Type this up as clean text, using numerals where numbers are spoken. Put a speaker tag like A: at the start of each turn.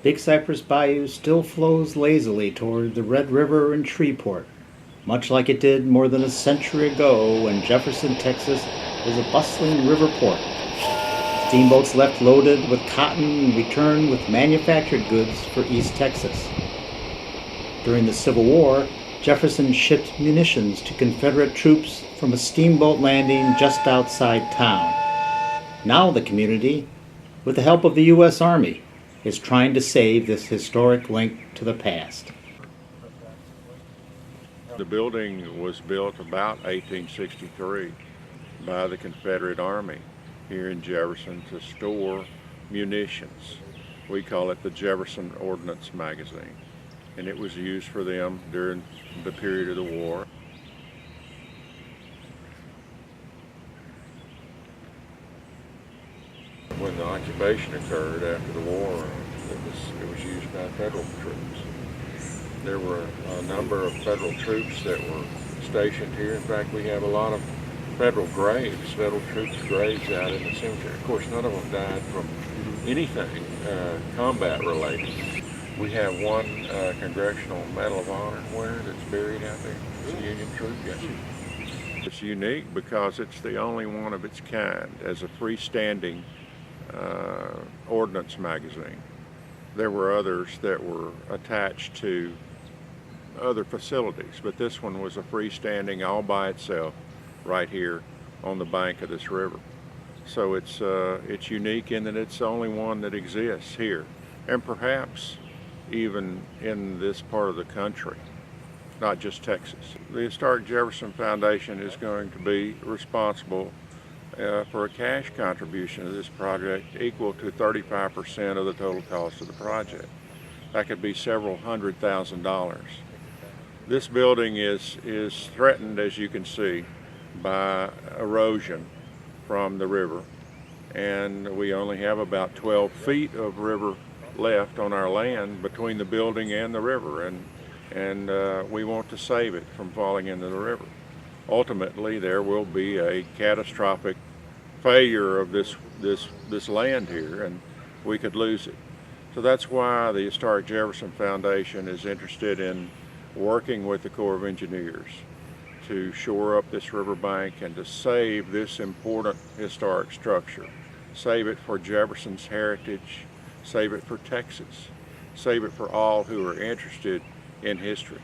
A: Big Cypress Bayou still flows lazily toward the Red River and Shreveport, much like it did more than a century ago when Jefferson, Texas was a bustling river port. Steamboats left loaded with cotton and returned with manufactured goods for East Texas. During the Civil War, Jefferson shipped munitions to Confederate troops from a steamboat landing just outside town. Now the community, with the help of the U.S. Army, is trying to save this historic link to the past.
B: The building was built about 1863 by the Confederate Army here in Jefferson to store munitions. We call it the Jefferson Ordnance Magazine, and it was used for them during the period of the war. When the occupation occurred after the war, it was used by federal troops. There were a number of federal troops that were stationed here. In fact, we have a lot of federal graves, federal troops' graves out in the cemetery. Of course, none of them died from anything combat related. We have one Congressional Medal of Honor winner that's buried out there. It's a Union troop, yes. It's unique because it's the only one of its kind as a freestanding ordnance magazine. There were others that were attached to other facilities, but this one was a freestanding all by itself right here on the bank of this river. So it's unique in that it's the only one that exists here, and perhaps even in this part of the country, not just Texas. The Historic Jefferson Foundation is going to be responsible for a cash contribution to this project equal to 35% of the total cost of the project. That could be several $100,000. This building is threatened, as you can see, by erosion from the river, and we only have about 12 feet of river left on our land between the building and the river, and we want to save it from falling into the river. Ultimately, there will be a catastrophic failure of this land here, and we could lose it. So that's why the Historic Jefferson Foundation is interested in working with the Corps of Engineers to shore up this riverbank and to save this important historic structure. Save it for Jefferson's heritage, save it for Texas, save it for all who are interested in history.